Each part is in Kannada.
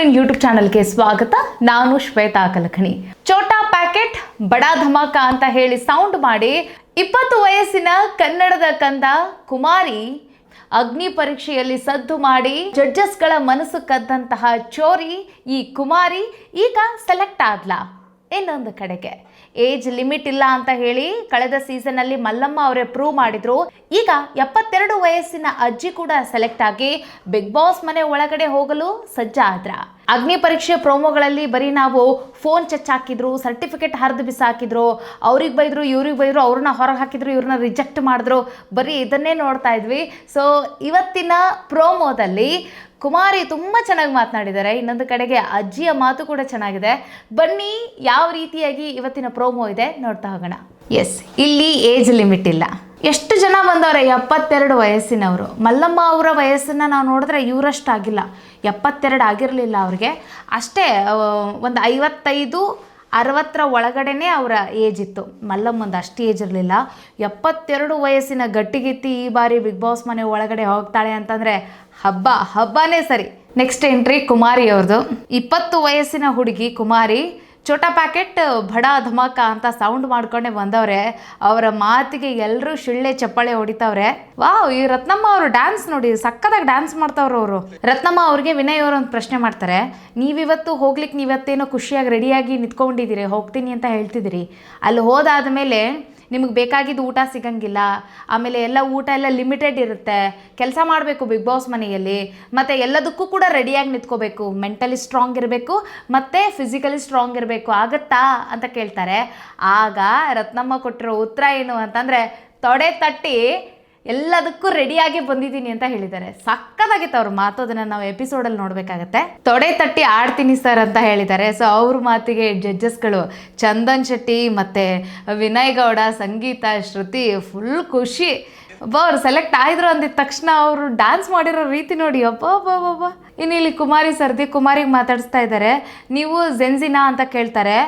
ಗ್ರೀನ್ ಯೂಟ್ಯೂಬ್ ಚಾನಲ್ಗೆ ಸ್ವಾಗತ. ನಾನು ಶ್ವೇತಾ ಕಲಕಣಿ. ಛೋಟಾ ಪ್ಯಾಕೆಟ್ ಬಡಾ ಧಮಾಕ ಅಂತ ಹೇಳಿ ಸೌಂಡ್ ಮಾಡಿ 20 ವಯಸ್ಸಿನ ಕನ್ನಡದ ಕಂದ ಕುಮಾರಿ ಅಗ್ನಿ ಪರೀಕ್ಷೆಯಲ್ಲಿ ಸದ್ದು ಮಾಡಿ ಜಡ್ಜಸ್ಗಳ ಮನಸ್ಸು ಕದ್ದಂತಹ ಚೋರಿ ಈ ಕುಮಾರಿ ಈಗ ಸೆಲೆಕ್ಟ್ ಆದ್ಲಾ? ಇನ್ನೊಂದು ಕಡೆಗೆ ಏಜ್ ಲಿಮಿಟ್ ಇಲ್ಲ ಅಂತ ಹೇಳಿ ಕಳೆದ ಸೀಸನ್ನಲ್ಲಿ ಮಲ್ಲಮ್ಮ ಅವರೇ ಪ್ರೂವ್ ಮಾಡಿದ್ರು. ಈಗ 72 ವಯಸ್ಸಿನ ಅಜ್ಜಿ ಕೂಡ ಸೆಲೆಕ್ಟ್ ಆಗಿ ಬಿಗ್ ಬಾಸ್ ಮನೆ ಒಳಗಡೆ ಹೋಗಲು ಸಜ್ಜಾದ್ರ. ಅಗ್ನಿ ಪರೀಕ್ಷೆ ಪ್ರೋಮೋಗಳಲ್ಲಿ ಬರೀ ನಾವು ಫೋನ್ ಹಾಕಿದ್ರು, ಸರ್ಟಿಫಿಕೇಟ್ ಹರಿದು ಬಿಸಾಕಿದ್ರು, ಅವ್ರಿಗೆ ಬೈದ್ರು, ಇವ್ರಿಗೆ ಬೈದ್ರು, ಅವ್ರನ್ನ ಹೊರಗೆ ಹಾಕಿದ್ರು, ಇವ್ರನ್ನ ರಿಜೆಕ್ಟ್ ಮಾಡಿದ್ರು, ಬರೀ ಇದನ್ನೇ ನೋಡ್ತಾ ಇದ್ವಿ. ಸೊ ಇವತ್ತಿನ ಪ್ರೋಮೋದಲ್ಲಿ ಕುಮಾರಿ ತುಂಬ ಚೆನ್ನಾಗಿ ಮಾತನಾಡಿದ್ದಾರೆ. ಇನ್ನೊಂದು ಕಡೆಗೆ ಅಜ್ಜಿಯ ಮಾತು ಕೂಡ ಚೆನ್ನಾಗಿದೆ. ಬನ್ನಿ ಯಾವ ರೀತಿಯಾಗಿ ಇವತ್ತಿನ ಪ್ರೋಮೋ ಇದೆ ನೋಡ್ತಾ ಹೋಗೋಣ. ಎಸ್, ಇಲ್ಲಿ ಏಜ್ ಲಿಮಿಟ್ ಇಲ್ಲ. ಎಷ್ಟು ಜನ ಬಂದವ್ರೆ 72 ವಯಸ್ಸಿನವರು. ಮಲ್ಲಮ್ಮ ಅವರ ವಯಸ್ಸನ್ನು ನಾವು ನೋಡಿದ್ರೆ ಇವರಷ್ಟು ಆಗಿಲ್ಲ, 72 ಆಗಿರಲಿಲ್ಲ ಅವ್ರಿಗೆ. ಅಷ್ಟೇ ಒಂದು 55-60 ಒಳಗಡೆನೇ ಅವರ ಏಜ್ ಇತ್ತು. ಮಲ್ಲಮ್ಮಂದು ಅಷ್ಟು ಏಜ್ ಇರಲಿಲ್ಲ. 72 ವಯಸ್ಸಿನ ಗಟ್ಟಿಗಿತ್ತಿ ಈ ಬಾರಿ ಬಿಗ್ ಬಾಸ್ ಮನೆ ಒಳಗಡೆ ಹೋಗ್ತಾಳೆ ಅಂತಂದರೆ ಹಬ್ಬನೇ ಸರಿ. ನೆಕ್ಸ್ಟ್ ಎಂಟ್ರಿ ಕುಮಾರಿ ಅವ್ರದ್ದು. 20 ವಯಸ್ಸಿನ ಹುಡುಗಿ ಕುಮಾರಿ ಛೋಟಾ ಪ್ಯಾಕೆಟ್ ಬಡಾ ಧಮಾಕ ಅಂತ ಸೌಂಡ್ ಮಾಡ್ಕೊಂಡೆ ಬಂದವ್ರೆ. ಅವರ ಮಾತಿಗೆ ಎಲ್ಲರೂ ಶಿಳ್ಳೆ ಚಪ್ಪಾಳೆ ಹೊಡಿತಾವ್ರೆ. ವಾವ್, ಈ ರತ್ನಮ್ಮ ಅವರು ಡ್ಯಾನ್ಸ್ ನೋಡಿ, ಸಕ್ಕತ್ತಾಗಿ ಡ್ಯಾನ್ಸ್ ಮಾಡ್ತಾವ್ರು ಅವರು. ರತ್ನಮ್ಮ ಅವ್ರಿಗೆ ವಿನಯ್ ಅವರು ಒಂದು ಪ್ರಶ್ನೆ ಮಾಡ್ತಾರೆ, ನೀವಿವತ್ತು ಹೋಗ್ಲಿಕ್ಕೆ ನೀವತ್ತೇನೋ ಖುಷಿಯಾಗಿ ರೆಡಿಯಾಗಿ ನಿಂತ್ಕೊಂಡಿದ್ದೀರಿ, ಹೋಗ್ತೀನಿ ಅಂತ ಹೇಳ್ತಿದ್ದೀರಿ, ಅಲ್ಲಿ ಹೋದಾದ್ಮೇಲೆ ನಿಮಗೆ ಬೇಕಾಗಿದ್ದು ಊಟ ಸಿಗಂಗಿಲ್ಲ, ಆಮೇಲೆ ಎಲ್ಲ ಊಟ ಎಲ್ಲ ಲಿಮಿಟೆಡ್ ಇರುತ್ತೆ, ಕೆಲಸ ಮಾಡಬೇಕು ಬಿಗ್ ಬಾಸ್ ಮನೆಯಲ್ಲಿ, ಮತ್ತು ಎಲ್ಲದಕ್ಕೂ ಕೂಡ ರೆಡಿಯಾಗಿ ನಿಂತ್ಕೋಬೇಕು, ಮೆಂಟಲಿ ಸ್ಟ್ರಾಂಗ್ ಇರಬೇಕು ಮತ್ತು ಫಿಸಿಕಲಿ ಸ್ಟ್ರಾಂಗ್ ಇರಬೇಕು, ಆಗುತ್ತಾ ಅಂತ ಕೇಳ್ತಾರೆ. ಆಗ ರತ್ನಮ್ಮ ಕೊಟ್ಟಿರೋ ಉತ್ತರ ಏನು ಅಂತಂದರೆ, ತೊಡೆ ತಟ್ಟಿ ಎಲ್ಲದಕ್ಕೂ ರೆಡಿಯಾಗಿ ಬಂದಿದ್ದೀನಿ ಅಂತ ಹೇಳಿದ್ದಾರೆ. ಸಕ್ಕತ್ತಾಗಿತ್ತು ಅವ್ರ ಮಾತು. ಅದನ್ನು ನಾವು ಎಪಿಸೋಡಲ್ಲಿ ನೋಡಬೇಕಾಗತ್ತೆ. ತೊಡೆ ತಟ್ಟಿ ಆಡ್ತೀನಿ ಸರ್ ಅಂತ ಹೇಳಿದ್ದಾರೆ. ಸೊ ಅವ್ರ ಮಾತಿಗೆ ಜಡ್ಜಸ್ಗಳು ಚಂದನ್ ಶೆಟ್ಟಿ ಮತ್ತು ವಿನಯ್ ಗೌಡ, ಸಂಗೀತ, ಶ್ರುತಿ ಫುಲ್ ಖುಷಿ. ಅವ್ರು ಸೆಲೆಕ್ಟ್ ಆಯಿದ್ರು ಅಂದಿದ ತಕ್ಷಣ ಅವರು ಡ್ಯಾನ್ಸ್ ಮಾಡಿರೋ ರೀತಿ ನೋಡಿ, ಅಬ್ಬಬ್ಬಬ್ಬ. ಇನ್ನು ಇಲ್ಲಿ ಕುಮಾರಿಗೆ ಮಾತಾಡಿಸ್ತಾ ಇದ್ದಾರೆ. ನೀವು ಜೆನ್ಸಿನಾ ಅಂತ ಕೇಳ್ತಾರೆ.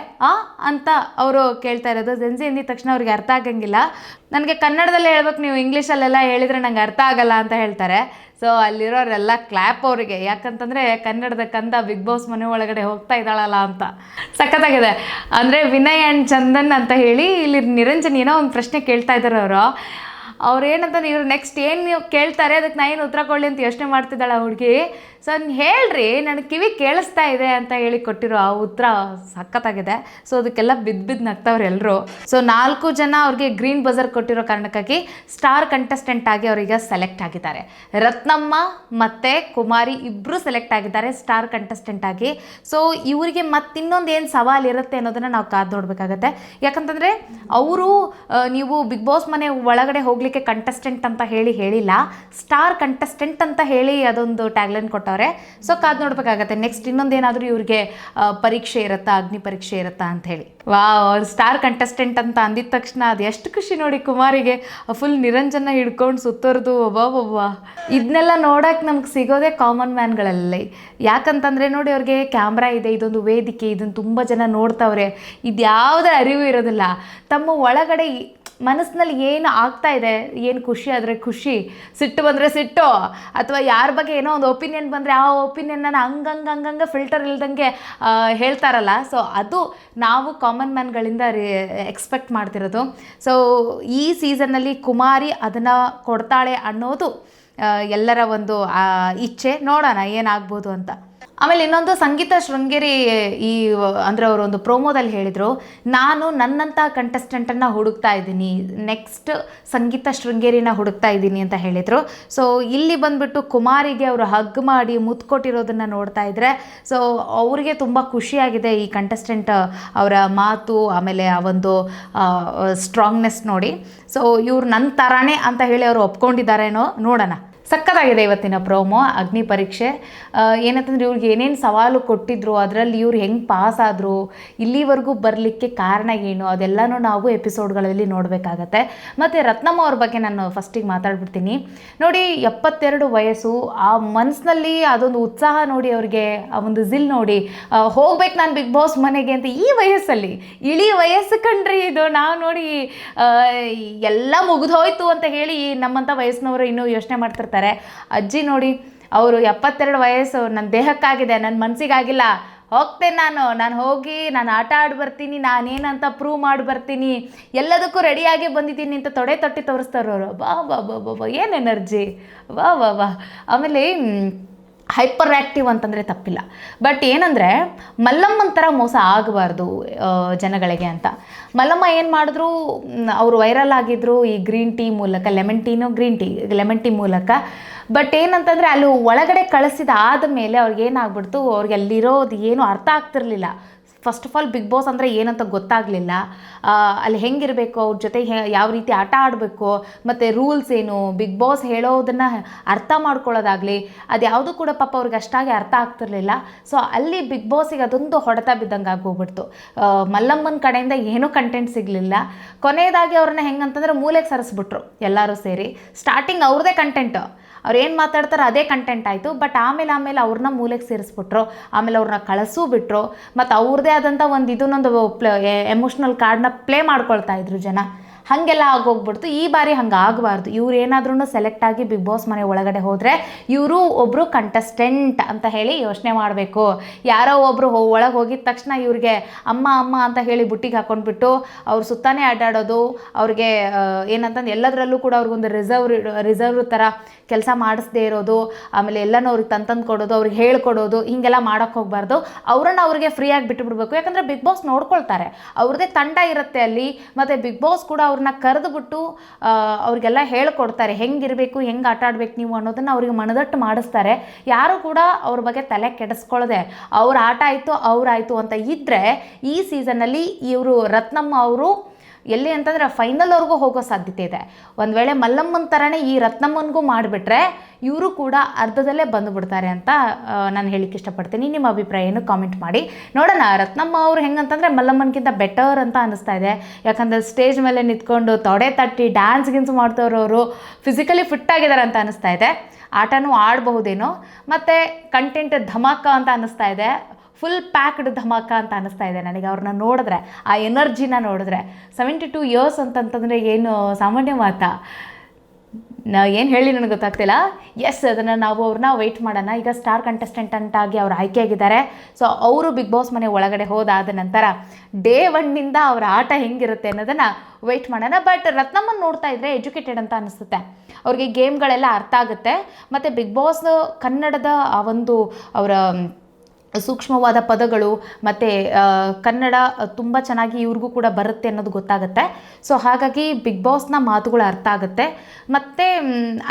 ಅಂತ ಅವರು ಕೇಳ್ತಾ ಇರೋದು. ಜೆನ್ಸಿ ಅಂದಿದ ತಕ್ಷಣ ಅವ್ರಿಗೆ ಅರ್ಥ ಆಗಂಗಿಲ್ಲ. ನನಗೆ ಕನ್ನಡದಲ್ಲೇ ಹೇಳ್ಬೇಕು, ನೀವು ಇಂಗ್ಲೀಷಲ್ಲೆಲ್ಲ ಹೇಳಿದರೆ ನಂಗೆ ಅರ್ಥ ಆಗಲ್ಲ ಅಂತ ಹೇಳ್ತಾರೆ. ಸೊ ಅಲ್ಲಿರೋರೆಲ್ಲ ಕ್ಲ್ಯಾಪ್ ಅವರಿಗೆ, ಯಾಕಂತಂದರೆ ಕನ್ನಡದ ಕಂದ ಬಿಗ್ ಬಾಸ್ ಮನೆ ಒಳಗಡೆ ಹೋಗ್ತಾ ಇದ್ದಾಳಲ್ಲ ಅಂತ. ಸಖತ್ತಾಗಿದೆ. ಅಂದರೆ ವಿನಯ್ ಆ್ಯಂಡ್ ಚಂದನ್ ಅಂತ ಹೇಳಿ ಇಲ್ಲಿ ನಿರಂಜನ್ ಏನೋ ಒಂದು ಪ್ರಶ್ನೆ ಕೇಳ್ತಾ ಇದ್ದಾರೆ ಅವ್ರು ಏನಂತಂದ್ರೆ, ಇವ್ರು ನೆಕ್ಸ್ಟ್ ಏನು ನೀವು ಕೇಳ್ತಾರೆ ಅದಕ್ಕೆ ನಾ ಏನು ಉತ್ತರ ಕೊಡಲಿ ಅಂತ ಯೋಚನೆ ಮಾಡ್ತಿದ್ದಾಳೆ ಆ ಹುಡುಗಿ. ಸೊ ಹೇಳ್ರಿ, ನನಗೆ ಕಿವಿ ಕೇಳಿಸ್ತಾ ಇದೆ ಅಂತ ಹೇಳಿ ಕೊಟ್ಟಿರೋ ಆ ಉತ್ತರ ಸಖತ್ತಾಗಿದೆ. ಸೊ ಅದಕ್ಕೆಲ್ಲ ಬಿದ್ದು ನಗ್ತವ್ರು ಎಲ್ಲರೂ. ಸೊ 4 ಜನ ಅವ್ರಿಗೆ ಗ್ರೀನ್ ಬಜರ್ ಕೊಟ್ಟಿರೋ ಕಾರಣಕ್ಕಾಗಿ ಸ್ಟಾರ್ ಕಂಟೆಸ್ಟೆಂಟ್ ಆಗಿ ಅವರೀಗ ಸೆಲೆಕ್ಟ್ ಆಗಿದ್ದಾರೆ. ರತ್ನಮ್ಮ ಮತ್ತು ಕುಮಾರಿ ಇಬ್ಬರು ಸೆಲೆಕ್ಟ್ ಆಗಿದ್ದಾರೆ ಸ್ಟಾರ್ ಕಂಟೆಸ್ಟೆಂಟ್ ಆಗಿ. ಸೊ ಇವರಿಗೆ ಮತ್ತಿನ್ನೊಂದು ಏನು ಸವಾಲು ಇರುತ್ತೆ ಅನ್ನೋದನ್ನು ನಾವು ಕಾದು ನೋಡಬೇಕಾಗತ್ತೆ. ಯಾಕಂತಂದರೆ ಅವರು ನೀವು ಬಿಗ್ ಬಾಸ್ ಮನೆ ಒಳಗಡೆ ಹೋಗ್ಲಿಕ್ಕೆ ಕಂಟೆಸ್ಟೆಂಟ್ ಅಂತ ಹೇಳಿಲ್ಲ, ಸ್ಟಾರ್ ಕಂಟೆಸ್ಟೆಂಟ್ ಅಂತ ಹೇಳಿ ಅದೊಂದು ಟ್ಯಾಗ್ಲೈನ್ ಕೊಟ್ಟವ್ರೆ. ಸೊ ಕಾದು ನೋಡ್ಬೇಕಾಗತ್ತೆ. ನೆಕ್ಸ್ಟ್ ಇನ್ನೊಂದೇನಾದರೂ ಇವ್ರಿಗೆ ಪರೀಕ್ಷೆ ಇರುತ್ತಾ, ಅಗ್ನಿ ಪರೀಕ್ಷೆ ಇರುತ್ತಾ ಅಂತ ಹೇಳಿ. ಅವ್ರು ಸ್ಟಾರ್ ಕಂಟೆಸ್ಟೆಂಟ್ ಅಂತ ಅಂದಿದ ತಕ್ಷಣ ಅದು ಎಷ್ಟು ಖುಷಿ ನೋಡಿ ಕುಮಾರಿಗೆ. ಫುಲ್ ನಿರಂಜನ ಹಿಡ್ಕೊಂಡು ಸುತ್ತೋರ್ದು ಒಬ್ಬೊಬ್ಬ. ಇದನ್ನೆಲ್ಲ ನೋಡೋಕೆ ನಮ್ಗೆ ಸಿಗೋದೇ ಕಾಮನ್ ಮ್ಯಾನ್ಗಳಲ್ಲಿ. ಯಾಕಂತಂದರೆ ನೋಡಿ, ಅವ್ರಿಗೆ ಕ್ಯಾಮ್ರಾ ಇದೆ, ಇದೊಂದು ವೇದಿಕೆ, ಇದನ್ನು ತುಂಬ ಜನ ನೋಡ್ತಾವ್ರೆ, ಇದು ಯಾವುದೇ ಅರಿವು ಇರೋದಿಲ್ಲ. ತಮ್ಮ ಒಳಗಡೆ ಮನಸ್ಸಿನಲ್ಲಿ ಏನು ಆಗ್ತಾ ಇದೆ, ಏನು ಖುಷಿ ಆದರೆ ಖುಷಿ, ಸಿಟ್ಟು ಬಂದರೆ ಸಿಟ್ಟು, ಅಥವಾ ಯಾರ ಬಗ್ಗೆ ಏನೋ ಒಂದು ಒಪಿನಿಯನ್ ಬಂದರೆ ಆ ಒಪಿನಿಯನ್ನ ಹಂಗಂಗೆ ಫಿಲ್ಟರ್ ಇಲ್ದಂಗೆ ಹೇಳ್ತಾರಲ್ಲ. ಸೊ ಅದು ನಾವು ಕಾಮನ್ ಮ್ಯಾನ್ಗಳಿಂದ ಎಕ್ಸ್ಪೆಕ್ಟ್ ಮಾಡ್ತಿರೋದು. ಸೊ ಈ ಸೀಸನ್ನಲ್ಲಿ ಕುಮಾರಿ ಅದನ್ನು ಕೊಡ್ತಾಳೆ ಅನ್ನೋದು ಎಲ್ಲರ ಒಂದು ಇಚ್ಛೆ. ನೋಡೋಣ ಏನಾಗ್ಬೋದು ಅಂತ. ಆಮೇಲೆ ಇನ್ನೊಂದು, ಸಂಗೀತ ಶೃಂಗೇರಿ ಅಂದರೆ ಅವರು ಒಂದು ಪ್ರೋಮೋದಲ್ಲಿ ಹೇಳಿದರು, ನಾನು ನನ್ನಂಥ ಕಂಟೆಸ್ಟೆಂಟನ್ನು ಹುಡುಕ್ತಾ ಇದ್ದೀನಿ, ನೆಕ್ಸ್ಟ್ ಸಂಗೀತ ಶೃಂಗೇರಿನ ಹುಡುಕ್ತಾ ಇದ್ದೀನಿ ಅಂತ ಹೇಳಿದರು. ಸೊ ಇಲ್ಲಿ ಬಂದುಬಿಟ್ಟು ಕುಮಾರಿಗೆ ಅವರು ಹಗ್ ಮಾಡಿ ಮುತ್ಕೊಟ್ಟಿರೋದನ್ನು ನೋಡ್ತಾ ಇದ್ದರೆ, ಸೊ ಅವರಿಗೆ ತುಂಬ ಖುಷಿಯಾಗಿದೆ ಈ ಕಂಟೆಸ್ಟೆಂಟ್ ಅವರ ಮಾತು, ಆಮೇಲೆ ಆ ಒಂದು ಸ್ಟ್ರಾಂಗ್ನೆಸ್ ನೋಡಿ. ಸೊ ಇವ್ರು ನನ್ನ ಥರನೇ ಅಂತ ಹೇಳಿ ಅವರು ಒಪ್ಕೊಂಡಿದ್ದಾರೇನೋ, ನೋಡೋಣ. ಸಕ್ಕತ್ತಾಗಿದೆ ಇವತ್ತಿನ ಪ್ರೋಮೋ. ಅಗ್ನಿ ಪರೀಕ್ಷೆ ಏನಂತಂದರೆ, ಇವ್ರಿಗೆ ಏನೇನು ಸವಾಲು ಕೊಟ್ಟಿದ್ರು, ಅದರಲ್ಲಿ ಇವ್ರು ಹೆಂಗೆ ಪಾಸ್ ಆದರು, ಇಲ್ಲಿವರೆಗೂ ಬರಲಿಕ್ಕೆ ಕಾರಣ ಏನು, ಅದೆಲ್ಲನೂ ನಾವು ಎಪಿಸೋಡ್ಗಳಲ್ಲಿ ನೋಡಬೇಕಾಗತ್ತೆ. ಮತ್ತು ರತ್ನಮ್ಮ ಅವ್ರ ಬಗ್ಗೆ ನಾನು ಫಸ್ಟಿಗೆ ಮಾತಾಡ್ಬಿಡ್ತೀನಿ. ನೋಡಿ, 72 ವಯಸ್ಸು, ಆ ಮನಸ್ಸಿನಲ್ಲಿ ಅದೊಂದು ಉತ್ಸಾಹ ನೋಡಿ, ಅವ್ರಿಗೆ ಆ ಒಂದು ಜಿಲ್ ನೋಡಿ, ಹೋಗ್ಬೇಕು ನಾನು ಬಿಗ್ ಬಾಸ್ ಮನೆಗೆ ಅಂತ. ಈ ವಯಸ್ಸಲ್ಲಿ, ಇಳಿ ವಯಸ್ಸು ಕಣ್ರಿ ಇದು. ನಾವು ನೋಡಿ ಎಲ್ಲ ಮುಗಿದೋಯ್ತು ಅಂತ ಹೇಳಿ ನಮ್ಮಂಥ ವಯಸ್ಸಿನವರು ಇನ್ನೂ ಯೋಚನೆ ಮಾಡ್ತಿರ್ತಾರೆ. ಅಜ್ಜಿ ನೋಡಿ ಅವರು 72 ವಯಸ್ಸು, ನನ್ನ ದೇಹಕ್ಕಾಗಿದೆ, ನನ್ನ ಮನಸ್ಸಿಗಾಗಿಲ್ಲ, ಹೋಗ್ತೇನೆ ನಾನು ಹೋಗಿ ನಾನು ಆಟ ಆಡಿ ಬರ್ತೀನಿ, ನಾನೇನಂತ ಪ್ರೂವ್ ಮಾಡಿ ಬರ್ತೀನಿ, ಎಲ್ಲದಕ್ಕೂ ರೆಡಿಯಾಗಿ ಬಂದಿದ್ದೀನಿ ಅಂತ ತೊಡೆ ತಟ್ಟಿ ತೋರಿಸ್ತಾರವರು. ಬಾ ಬಾ ಬಾ ಬಾ ಬಾ ಏನು ಎನರ್ಜಿ, ವಾ ವಾ ವಾ. ಆಮೇಲೆ ಹೈಪರ್ ಆ್ಯಕ್ಟಿವ್ ಅಂತಂದರೆ ತಪ್ಪಿಲ್ಲ. ಬಟ್ ಏನಂದರೆ ಮಲ್ಲಮ್ಮನ ಥರ ಮೋಸ ಆಗಬಾರ್ದು ಜನಗಳಿಗೆ ಅಂತ. ಮಲ್ಲಮ್ಮ ಏನು ಮಾಡಿದ್ರು, ಅವರು ವೈರಲ್ ಆಗಿದ್ದರು ಈ ಗ್ರೀನ್ ಟೀ ಮೂಲಕ, ಲೆಮನ್ ಟೀ ಮೂಲಕ. ಬಟ್ ಏನಂತಂದರೆ ಅಲ್ಲಿ ಒಳಗಡೆ ಕಳಿಸಿದ ಆದಮೇಲೆ ಅವ್ರಿಗೇನಾಗ್ಬಿಡ್ತು, ಅವ್ರಿಗೆ ಅಲ್ಲಿರೋದು ಏನು ಅರ್ಥ ಆಗ್ತಿರ್ಲಿಲ್ಲ. First of all big boss ಅಂದರೆ ಏನಂತ ಗೊತ್ತಾಗಲಿಲ್ಲ. ಅಲ್ಲಿ ಹೆಂಗಿರಬೇಕು, ಅವ್ರ ಜೊತೆ ಯಾವ ರೀತಿ ಆಟ ಆಡಬೇಕು, ಮತ್ತು ರೂಲ್ಸ್ ಏನು, ಬಿಗ್ ಬಾಸ್ ಹೇಳೋದನ್ನು ಅರ್ಥ ಮಾಡ್ಕೊಳ್ಳೋದಾಗಲಿ, ಅದು ಯಾವುದೂ ಕೂಡ ಪಾಪ ಅವ್ರಿಗೆ ಅಷ್ಟಾಗಿ ಅರ್ಥ ಆಗ್ತಿರ್ಲಿಲ್ಲ. ಸೊ ಅಲ್ಲಿ ಬಿಗ್ ಬಾಸಿಗೆ ಅದೊಂದು ಹೊಡೆತ ಬಿದ್ದಂಗೆ ಆಗೋಗ್ಬಿಡ್ತು. ಮಲ್ಲಮ್ಮನ ಕಡೆಯಿಂದ ಏನೂ ಕಂಟೆಂಟ್ ಸಿಗಲಿಲ್ಲ. ಕೊನೆಯದಾಗಿ ಅವ್ರನ್ನ ಹೆಂಗಂತಂದ್ರೆ ಮೂಲೆಗೆ ಸರಿಸ್ಬಿಟ್ರು ಎಲ್ಲರೂ ಸೇರಿ. ಸ್ಟಾರ್ಟಿಂಗ್ ಅವ್ರದ್ದೇ ಕಂಟೆಂಟು, ಅವ್ರು ಏನು ಮಾತಾಡ್ತಾರೆ ಅದೇ ಕಂಟೆಂಟ್ ಆಯಿತು. ಬಟ್ ಆಮೇಲೆ ಅವ್ರನ್ನ ಮೂಲೆಗೆ ಸೇರಿಸ್ಬಿಟ್ರು, ಆಮೇಲೆ ಅವ್ರನ್ನ ಕಳಿಸೂ ಬಿಟ್ಟರು. ಮತ್ತು ಅವ್ರದ್ದೇ ಆದಂಥ ಒಂದು ಇದನ್ನೊಂದು ಎಮೋಷ್ನಲ್ ಕಾರ್ಡ್ನ ಪ್ಲೇ ಮಾಡ್ಕೊಳ್ತಾ ಇದ್ರು ಜನ. ಹಾಗೆಲ್ಲ ಆಗೋಗ್ಬಿಡ್ತು. ಈ ಬಾರಿ ಹಂಗೆ ಆಗಬಾರ್ದು. ಇವ್ರು ಏನಾದ್ರೂ ಸೆಲೆಕ್ಟ್ ಆಗಿ ಬಿಗ್ ಬಾಸ್ ಮನೆ ಒಳಗಡೆ ಹೋದರೆ ಇವರು ಒಬ್ಬರು ಕಂಟೆಸ್ಟೆಂಟ್ ಅಂತ ಹೇಳಿ ಯೋಚನೆ ಮಾಡಬೇಕು. ಯಾರೋ ಒಬ್ಬರು ಒಳಗೆ ಹೋಗಿದ ತಕ್ಷಣ ಇವ್ರಿಗೆ ಅಮ್ಮ ಅಂತ ಹೇಳಿ ಬುಟ್ಟಿಗೆ ಹಾಕ್ಕೊಂಡ್ಬಿಟ್ಟು ಅವ್ರ ಸುತ್ತಾನೇ ಅಡ್ಡಾಡೋದು, ಅವ್ರಿಗೆ ಏನಂತಂದು ಎಲ್ಲದರಲ್ಲೂ ಕೂಡ ಅವ್ರಿಗೊಂದು ರಿಸರ್ವ್ ಥರ ಕೆಲಸ ಮಾಡಿಸ್ದೇ ಇರೋದು, ಆಮೇಲೆ ಎಲ್ಲನೂ ಅವ್ರಿಗೆ ತಂದು ಕೊಡೋದು, ಅವ್ರಿಗೆ ಹೇಳ್ಕೊಡೋದು, ಹೀಗೆಲ್ಲ ಮಾಡೋಕ್ಕೆ ಹೋಗಬಾರ್ದು. ಅವ್ರಿಗೆ ಫ್ರೀಯಾಗಿ ಬಿಟ್ಟುಬಿಡ್ಬೇಕು. ಯಾಕಂದರೆ ಬಿಗ್ ಬಾಸ್ ನೋಡ್ಕೊಳ್ತಾರೆ, ಅವ್ರದ್ದೇ ತಂಡ ಇರುತ್ತೆ ಅಲ್ಲಿ. ಮತ್ತು ಬಿಗ್ ಬಾಸ್ ಕೂಡ ಅವ್ರನ್ನ ಕರೆದುಬಿಟ್ಟು ಅವ್ರಿಗೆಲ್ಲ ಹೇಳ್ಕೊಡ್ತಾರೆ, ಹೆಂಗಿರಬೇಕು, ಹೆಂಗೆ ಆಟ ಆಡ್ಬೇಕು ನೀವು ಅನ್ನೋದನ್ನು ಅವ್ರಿಗೆ ಮನದಟ್ಟು ಮಾಡಿಸ್ತಾರೆ. ಯಾರು ಕೂಡ ಅವ್ರ ಬಗ್ಗೆ ತಲೆ ಕೆಡಿಸ್ಕೊಳ್ಳದೆ ಅವ್ರ ಆಟ ಆಯಿತು ಅವರಾಯಿತು ಅಂತ ಇದ್ದರೆ ಈ ಸೀಸನ್ನಲ್ಲಿ ಇವರು ರತ್ನಮ್ಮ ಅವರು ಎಲ್ಲಿ ಅಂತಂದರೆ ಫೈನಲ್ವರೆಗೂ ಹೋಗೋ ಸಾಧ್ಯತೆ ಇದೆ. ಒಂದು ವೇಳೆ ಮಲ್ಲಮ್ಮನ ಥರನೇ ಈ ರತ್ನಮ್ಮನಿಗೂ ಮಾಡಿಬಿಟ್ರೆ ಇವರು ಕೂಡ ಅರ್ಧದಲ್ಲೇ ಬಂದುಬಿಡ್ತಾರೆ ಅಂತ ನಾನು ಹೇಳಿಕ್ಕೆ ಇಷ್ಟಪಡ್ತೀನಿ. ನಿಮ್ಮ ಅಭಿಪ್ರಾಯ ಏನು ಕಾಮೆಂಟ್ ಮಾಡಿ ನೋಡೋಣ. ರತ್ನಮ್ಮ ಅವರು ಹೆಂಗಂತಂದರೆ ಮಲ್ಲಮ್ಮನಿಗಿಂತ ಬೆಟರ್ ಅಂತ ಅನ್ನಿಸ್ತಾ ಇದೆ. ಯಾಕಂದರೆ ಸ್ಟೇಜ್ ಮೇಲೆ ನಿಂತ್ಕೊಂಡು ತೊಡೆ ತಟ್ಟಿ ಡ್ಯಾನ್ಸ್ ಮಾಡ್ತವ್ರವರು ಫಿಸಿಕಲಿ ಫಿಟ್ ಆಗಿದ್ದಾರೆ ಅಂತ ಅನ್ನಿಸ್ತಾ ಇದೆ. ಆಟನೂ ಆಡಬಹುದೇನೋ, ಮತ್ತು ಕಂಟೆಂಟ್ ಧಮಾಕ ಅಂತ ಅನ್ನಿಸ್ತಾ ಇದೆ. ಫುಲ್ ಪ್ಯಾಕ್ಡ್ ಧಮಾಕ ಅಂತ ಅನ್ನಿಸ್ತಾ ಇದೆ ನನಗೆ ಅವ್ರನ್ನ ನೋಡಿದ್ರೆ, ಆ ಎನರ್ಜಿನ ನೋಡಿದ್ರೆ. 72 ಇಯರ್ಸ್ ಅಂತಂತಂದರೆ ಏನು ಸಾಮಾನ್ಯ ಮಾತಾ? ಏನು ಹೇಳಿ ನನಗೆ ಗೊತ್ತಾಗ್ತಿಲ್ಲ. ಎಸ್, ಅದನ್ನು ನಾವು ಅವ್ರನ್ನ ವೆಯ್ಟ್ ಮಾಡೋಣ. ಈಗ ಸ್ಟಾರ್ ಕಂಟೆಸ್ಟೆಂಟಾಗಿ ಅವ್ರು ಆಯ್ಕೆಯಾಗಿದ್ದಾರೆ. ಸೊ ಅವರು ಬಿಗ್ ಬಾಸ್ ಮನೆ ಒಳಗಡೆ ಹೋದಾದ ನಂತರ ಡೇ 1ನಿಂದ ಅವರ ಆಟ ಹೆಂಗಿರುತ್ತೆ ಅನ್ನೋದನ್ನು ವೆಯ್ಟ್ ಮಾಡೋಣ. ಬಟ್ ರತ್ನಮ್ಮನ ನೋಡ್ತಾ ಇದ್ದರೆ ಎಜುಕೇಟೆಡ್ ಅಂತ ಅನಿಸುತ್ತೆ. ಅವ್ರಿಗೆ ಗೇಮ್ಗಳೆಲ್ಲ ಅರ್ಥ ಆಗುತ್ತೆ. ಮತ್ತು ಬಿಗ್ ಬಾಸ್ ಕನ್ನಡದ ಆ ಒಂದು ಅವರ ಸೂಕ್ಷ್ಮವಾದ ಪದಗಳು ಮತ್ತು ಕನ್ನಡ ತುಂಬ ಚೆನ್ನಾಗಿ ಇವ್ರಿಗೂ ಕೂಡ ಬರುತ್ತೆ ಅನ್ನೋದು ಗೊತ್ತಾಗುತ್ತೆ. ಸೊ ಹಾಗಾಗಿ ಬಿಗ್ ಬಾಸ್ನ ಮಾತುಗಳು ಅರ್ಥ ಆಗುತ್ತೆ, ಮತ್ತು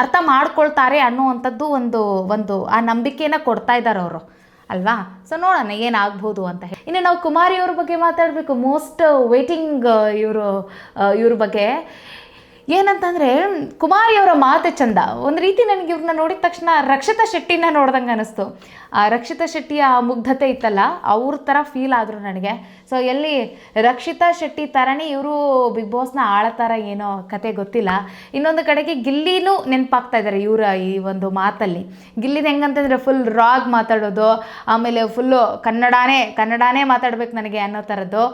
ಅರ್ಥ ಮಾಡ್ಕೊಳ್ತಾರೆ ಅನ್ನುವಂಥದ್ದು ಒಂದು ಆ ನಂಬಿಕೆನ ಕೊಡ್ತಾ ಇದ್ದಾರೆ ಅವರು, ಅಲ್ವಾ? ಸೊ ನೋಡೋಣ ಏನಾಗ್ಬೋದು ಅಂತ ಹೇಳಿ. ಇನ್ನು ನಾವು ಕುಮಾರಿಯವ್ರ ಬಗ್ಗೆ ಮಾತಾಡಬೇಕು. ಮೋಸ್ಟ್ ವೇಟಿಂಗ್ ಇವ್ರ ಬಗ್ಗೆ ಏನಂತಂದರೆ ಕುಮಾರಿಯವರ ಮಾತೆ ಚಂದ. ಒಂದು ರೀತಿ ನನಗೆ ಇವ್ರನ್ನ ನೋಡಿದ ತಕ್ಷಣ ರಕ್ಷಿತಾ ಶೆಟ್ಟಿನ ನೋಡ್ದಂಗೆ ಅನ್ನಿಸ್ತು. ಆ ರಕ್ಷಿತಾ ಶೆಟ್ಟಿಯ ಮುಗ್ಧತೆ ಇತ್ತಲ್ಲ, ಅವ್ರ ಥರ ಫೀಲ್ ಆದರು ನನಗೆ. ಸೊ ಎಲ್ಲಿ ರಕ್ಷಿತಾ ಶೆಟ್ಟಿ ಥರನೇ ಇವರು ಬಿಗ್ ಬಾಸ್ನ ಆಳತಾರ ಏನೋ ಕತೆ ಗೊತ್ತಿಲ್ಲ. ಇನ್ನೊಂದು ಕಡೆಗೆ ಗಿಲ್ಲಿನೂ ನೆನಪಾಗ್ತಾ ಇದ್ದಾರೆ ಇವರ ಈ ಒಂದು ಮಾತಲ್ಲಿ. ಗಿಲ್ಲಿದು ಹೆಂಗಂತಂದರೆ ಫುಲ್ ರಾಗ್ ಮಾತಾಡೋದು, ಆಮೇಲೆ ಫುಲ್ಲು ಕನ್ನಡನೇ ಮಾತಾಡ್ಬೇಕು ನನಗೆ ಅನ್ನೋ ಥರದ್ದು.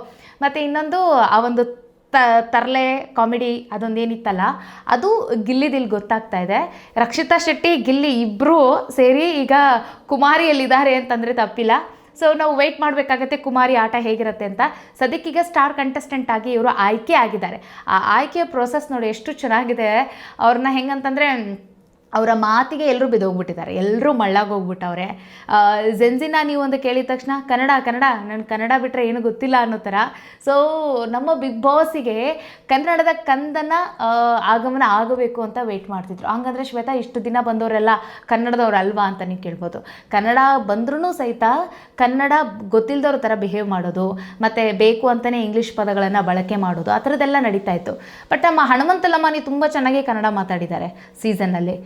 ಮತ್ತು ಇನ್ನೊಂದು ಆ ಒಂದು ತರಲೆ ಕಾಮಿಡಿ ಅದೊಂದೇನಿತ್ತಲ್ಲ, ಅದು ಗಿಲ್ಲಿದಿಲ್ಲಿ ಗೊತ್ತಾಗ್ತಾ ಇದೆ. ರಕ್ಷಿತಾ ಶೆಟ್ಟಿ ಗಿಲ್ಲಿ ಇಬ್ಬರು ಸೇರಿ ಈಗ ಕುಮಾರಿಯಲ್ಲಿದ್ದಾರೆ ಅಂತಂದರೆ ತಪ್ಪಿಲ್ಲ. ಸೊ ನಾವು ವೆಯ್ಟ್ ಮಾಡಬೇಕಾಗತ್ತೆ ಕುಮಾರಿ ಆಟ ಹೇಗಿರುತ್ತೆ ಅಂತ. ಸದ್ಯಕ್ಕೀಗ ಸ್ಟಾರ್ ಕಂಟೆಸ್ಟೆಂಟ್ ಆಗಿ ಇವರು ಆಯ್ಕೆ ಆಗಿದ್ದಾರೆ. ಆ ಆಯ್ಕೆಯ ಪ್ರೋಸೆಸ್ ನೋಡಿ ಎಷ್ಟು ಚೆನ್ನಾಗಿದೆ. ಅವ್ರನ್ನ ಹೆಂಗಂತಂದರೆ ಅವರ ಮಾತಿಗೆ ಎಲ್ಲರೂ ಬಿದ್ದೋಗ್ಬಿಟ್ಟಿದ್ದಾರೆ, ಎಲ್ಲರೂ ಮಳ್ಳಾಗೋಗ್ಬಿಟ್ಟವ್ರೆ. ಜೆನ್ಸಿನ ನೀವು ಒಂದು ಕೇಳಿದ ತಕ್ಷಣ ಕನ್ನಡ ನನ್ನ ಕನ್ನಡ ಬಿಟ್ಟರೆ ಏನು ಗೊತ್ತಿಲ್ಲ ಅನ್ನೋ ಥರ. ಸೊ ನಮ್ಮ ಬಿಗ್ ಬಾಸಿಗೆ ಕನ್ನಡದ ಕಂದನ ಆಗಮನ ಆಗಬೇಕು ಅಂತ ವೆಯ್ಟ್ ಮಾಡ್ತಿದ್ರು. ಹಂಗಂದರೆ ಶ್ವೇತಾ ಇಷ್ಟು ದಿನ ಬಂದವರೆಲ್ಲ ಕನ್ನಡದವ್ರು ಅಲ್ವಾ ಅಂತ ನೀವು ಕೇಳ್ಬೋದು. ಕನ್ನಡ ಬಂದ್ರೂ ಸಹಿತ ಕನ್ನಡ ಗೊತ್ತಿಲ್ಲದವ್ರ ಥರ ಬಿಹೇವ್ ಮಾಡೋದು, ಮತ್ತು ಬೇಕು ಅಂತಲೇ ಇಂಗ್ಲೀಷ್ ಪದಗಳನ್ನು ಬಳಕೆ ಮಾಡೋದು, ಆ ಥರದ್ದೆಲ್ಲ ನಡೀತಾ ಇತ್ತು. ಬಟ್ ನಮ್ಮ ಹನುಮಂತ ಲಮಾನಿ ತುಂಬ ಚೆನ್ನಾಗಿ ಕನ್ನಡ ಮಾತಾಡಿದ್ದಾರೆ ಸೀಸನ್ನಲ್ಲಿ.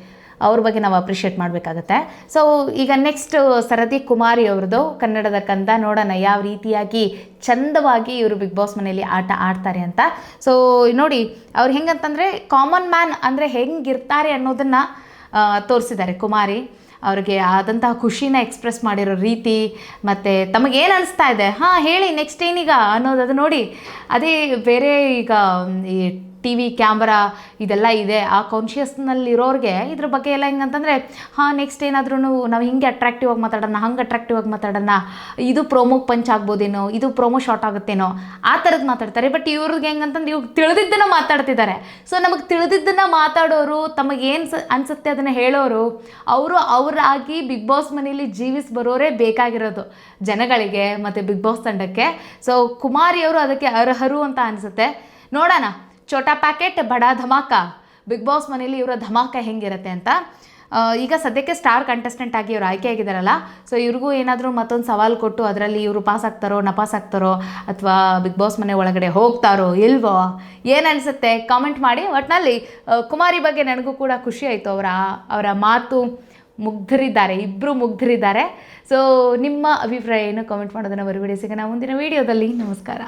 ಅವ್ರ ಬಗ್ಗೆ ನಾವು ಅಪ್ರಿಷಿಯೇಟ್ ಮಾಡಬೇಕಾಗತ್ತೆ. ಸೊ ಈಗ ನೆಕ್ಸ್ಟ್ ಸರದಿ ಕುಮಾರಿ ಅವ್ರದ್ದು ಕನ್ನಡದ ಕಂದ. ನೋಡೋಣ ಯಾವ ರೀತಿಯಾಗಿ ಚಂದವಾಗಿ ಇವರು ಬಿಗ್ ಬಾಸ್ ಮನೆಯಲ್ಲಿ ಆಟ ಆಡ್ತಾರೆ ಅಂತ. ಸೊ ನೋಡಿ ಅವ್ರು ಹೆಂಗಂತಂದರೆ ಕಾಮನ್ ಮ್ಯಾನ್ ಅಂದರೆ ಹೆಂಗಿರ್ತಾರೆ ಅನ್ನೋದನ್ನು ತೋರಿಸಿದ್ದಾರೆ ಕುಮಾರಿ. ಅವ್ರಿಗೆ ಆದಂತಹ ಖುಷಿನ ಎಕ್ಸ್ಪ್ರೆಸ್ ಮಾಡಿರೋ ರೀತಿ, ಮತ್ತು ತಮಗೇನು ಅನಿಸ್ತಾ ಇದೆ ಹೇಳಿ ನೆಕ್ಸ್ಟ್ ಏನೀಗ ಅನ್ನೋದು, ಅದು ನೋಡಿ ಅದೇ ಬೇರೆ. ಈಗ ಈ ಟಿ ವಿ ಕ್ಯಾಮ್ರಾ ಇದೆಲ್ಲ ಇದೆ, ಆ ಕಾನ್ಷಿಯಸ್ನಲ್ಲಿರೋರಿಗೆ ಇದ್ರ ಬಗ್ಗೆ ಎಲ್ಲ ಹೆಂಗಂತಂದರೆ ನೆಕ್ಸ್ಟ್ ಏನಾದ್ರೂ ನಾವು ಹಿಂಗೆ ಅಟ್ರಾಕ್ಟಿವ್ ಆಗಿ ಮಾತಾಡೋಣ, ಹಂಗೆ ಅಟ್ರಾಕ್ಟಿವ್ ಆಗಿ ಮಾತಾಡೋಣ, ಇದು ಪ್ರೋಮೋಗೆ ಪಂಚ್ ಆಗ್ಬೋದೇನೋ, ಇದು ಪ್ರೋಮೋ ಶಾರ್ಟ್ ಆಗುತ್ತೇನೋ, ಆ ಥರದ್ದು ಮಾತಾಡ್ತಾರೆ. ಬಟ್ ಇವ್ರಿಗೆ ಹೆಂಗಂತಂದ್ರೆ ಇವ್ರು ತಿಳಿದಿದ್ದನ್ನು ಮಾತಾಡ್ತಿದ್ದಾರೆ. ಸೊ ನಮಗೆ ತಿಳಿದಿದ್ದನ್ನು ಮಾತಾಡೋರು, ತಮಗೇನು ಅನಿಸುತ್ತೆ ಅದನ್ನು ಹೇಳೋರು, ಅವರು ಅವರಾಗಿ ಬಿಗ್ ಬಾಸ್ ಮನೆಯಲ್ಲಿ ಜೀವಿಸಿ ಬರೋರೇ ಬೇಕಾಗಿರೋದು ಜನಗಳಿಗೆ ಮತ್ತು ಬಿಗ್ ಬಾಸ್ ತಂಡಕ್ಕೆ. ಸೊ ಕುಮಾರಿಯವರು ಅದಕ್ಕೆ ಅರ್ಹರು ಅಂತ ಅನಿಸುತ್ತೆ. ನೋಡೋಣ ಛೋಟಾ ಪ್ಯಾಕೆಟ್ ಬಡಾ ಧಮಾಕ ಬಿಗ್ ಬಾಸ್ ಮನೇಲಿ ಇವರ ಧಮಾಕ ಹೆಂಗಿರುತ್ತೆ ಅಂತ. ಈಗ ಸದ್ಯಕ್ಕೆ ಸ್ಟಾರ್ ಕಂಟೆಸ್ಟೆಂಟ್ ಆಗಿ ಇವರು ಆಯ್ಕೆ ಆಗಿದ್ದಾರಲ್ಲ, ಸೊ ಇವ್ರಿಗೂ ಏನಾದರೂ ಮತ್ತೊಂದು ಸವಾಲು ಕೊಟ್ಟು ಅದರಲ್ಲಿ ಇವರು ಪಾಸ್ ಆಗ್ತಾರೋ ನಪಾಸ್ ಆಗ್ತಾರೋ ಅಥವಾ ಬಿಗ್ ಬಾಸ್ ಮನೆ ಒಳಗಡೆ ಹೋಗ್ತಾರೋ ಇಲ್ವೋ ಏನು ಅನಿಸುತ್ತೆ ಕಾಮೆಂಟ್ ಮಾಡಿ. ಒಟ್ಟಿನಲ್ಲಿ ಕುಮಾರಿ ಬಗ್ಗೆ ನನಗೂ ಕೂಡ ಖುಷಿ ಆಯಿತು. ಅವರ ಮಾತು ಮುಗ್ಧರಿದ್ದಾರೆ, ಇಬ್ಬರು ಮುಗ್ಧರಿದ್ದಾರೆ. ಸೊ ನಿಮ್ಮ ಅಭಿಪ್ರಾಯ ಏನು ಕಾಮೆಂಟ್ ಮಾಡೋದನ್ನು ಮರಿಬೇಡಿ. ಸಿಗೋಣ ಮುಂದಿನ ವೀಡಿಯೋದಲ್ಲಿ. ನಮಸ್ಕಾರ.